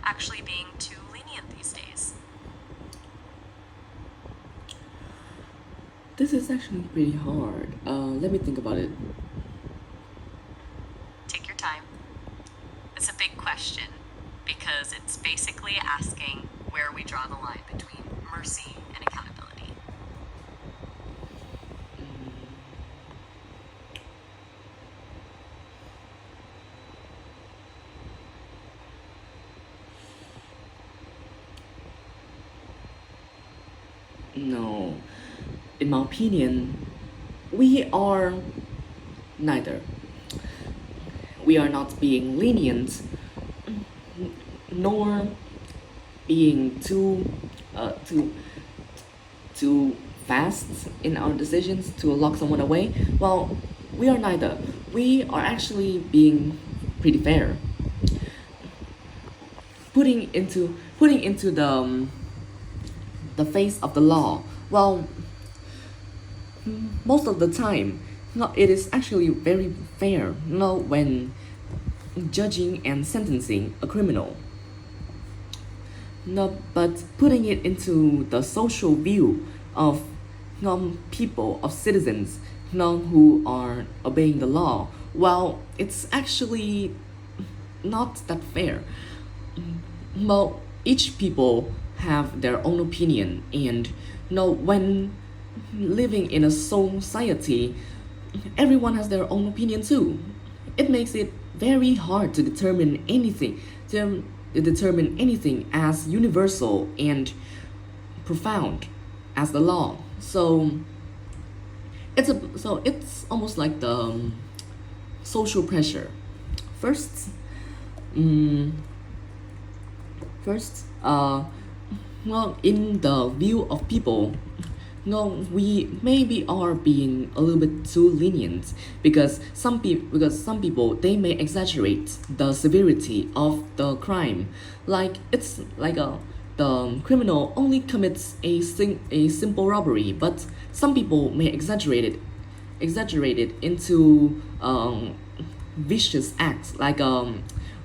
actually being too lenient these days? This is actually pretty hard. Let me think about it. Take your time. It's a big question because it's basically asking where we draw the line between mercy and accountability. No, in my opinion, we are neither. We are not being lenient, nor being too fast in our decisions to lock someone away. Well, we are neither. We are actually being pretty fair, putting into the face of the law. Well, most of the time, no, it is actually very fair. No, when judging and sentencing a criminal. No, but putting it into the social view of people, of citizens, who are obeying the law, well, it's actually not that fair. Well, each people have their own opinion, and when living in a society, everyone has their own opinion too. It makes it very hard to determine anything as universal and profound as the law. So it's almost like the social pressure. First, um, first, well, in the view of people, no, we maybe are being a little bit too lenient because some people they may exaggerate the severity of the crime, like it's like the criminal only commits a simple robbery, but some people may exaggerate it into vicious acts like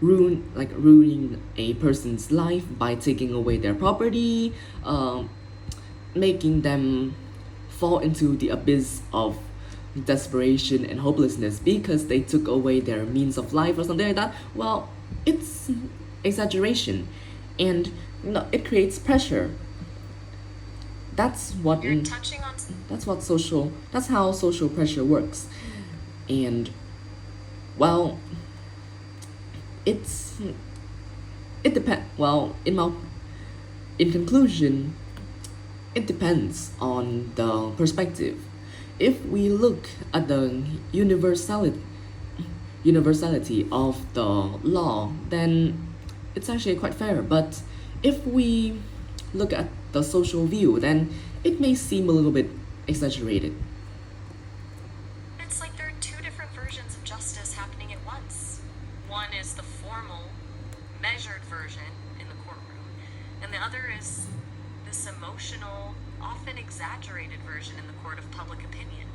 ruining a person's life by taking away their property, making them fall into the abyss of desperation and hopelessness because they took away their means of life or something like that. Well, it's exaggeration, and it creates pressure. That's what You're touching on. that's how social pressure works. And well, it's it depends. Well, in conclusion, it depends on the perspective. If we look at the universality of the law, then it's actually quite fair. But if we look at the social view, then it may seem a little bit exaggerated. It's like there are two different versions of justice happening at once. One is the formal, measured version in the courtroom, and the other is this emotional, often exaggerated version in the court of public opinion.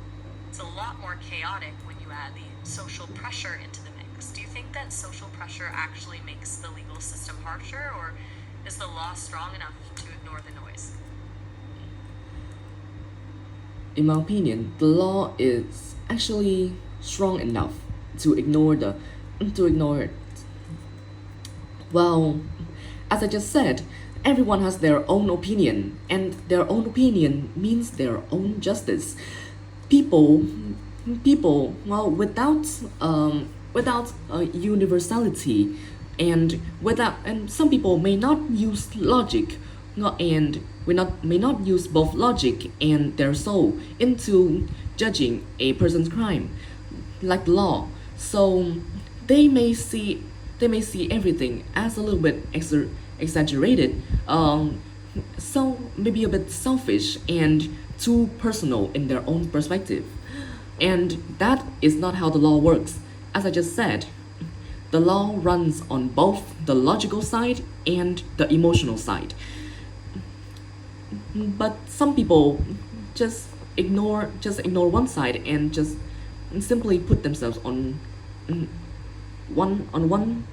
It's a lot more chaotic when you add the social pressure into the mix. Do you think that social pressure actually makes the legal system harsher, or is the law strong enough to ignore the noise? In my opinion, the law is actually strong enough to ignore it. Well, as I just said, everyone has their own opinion, and their own opinion means their own justice. People, well, without universality, and some people may not use logic, and may not use both logic and their soul into judging a person's crime, like law. So they may see everything as a little bit exaggerated, so maybe a bit selfish and too personal in their own perspective. And that is not how the law works. As I just said, the law runs on both the logical side and the emotional side. But some people just ignore one side and just simply put themselves on one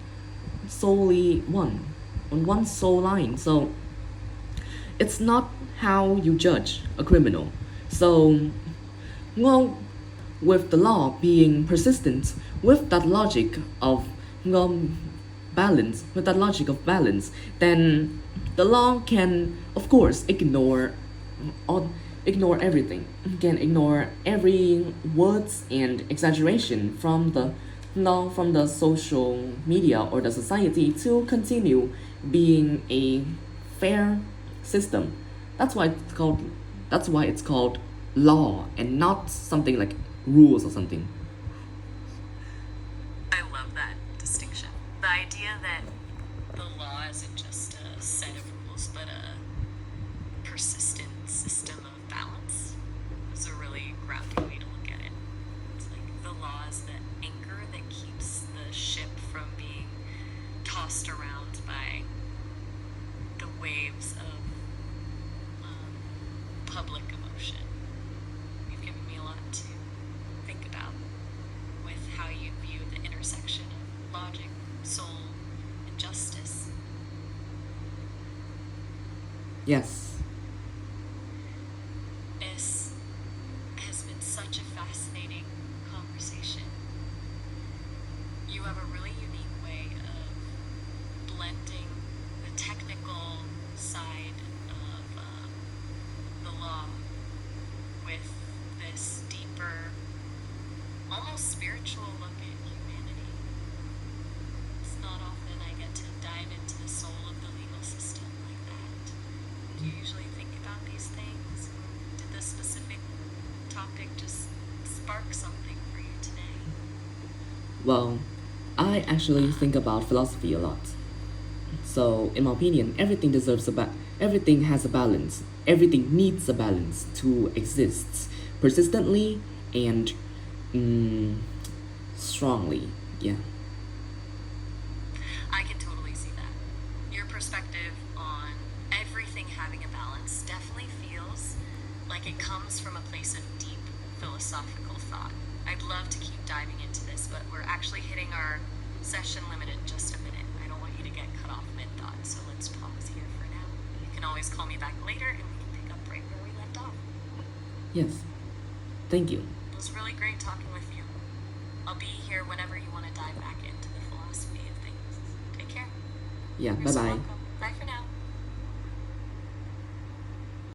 solely one. one sole line. So it's not how you judge a criminal. So, well, with the law being persistent, with that logic of balance, with that logic of balance, then the law can, of course, ignore everything. Can ignore every words and exaggeration from the law, from the social media or the society to continue being a fair system. That's why it's called. That's why it's called law and not something like rules or something. I love that distinction. The idea that the law isn't just a set of rules, but a persistent system of balance is a really grounding way to look at it. It's like the law is the anchor that keeps the ship from being tossed around by the waves of public emotion. You've given me a lot to think about with how you view the intersection of logic, soul, and justice. Yes. This has been such a fascinating conversation. You have a really unique way of blending the technical side of the law with this deeper, almost spiritual look at humanity. It's not often I get to dive into the soul of the legal system like that. Do you usually think about these things? Did this specific topic just spark something for you today? Well, I actually think about philosophy a lot. So, in my opinion, everything has a balance. Everything needs a balance to exist persistently and strongly. Yeah. I can totally see that. Your perspective on everything having a balance definitely feels like it comes from a place of deep philosophical thought. I'd love to keep diving into this, but we're actually hitting our session limit in just a minute. I don't want you to get cut off mid-thought, so let's pause here for now. You can always call me back later and we can pick up right where we left off. Yes. Thank you. It was really great talking with you. I'll be here whenever you want to dive back into the philosophy of things. Take care. Yeah, You're bye so bye. welcome. Bye for now.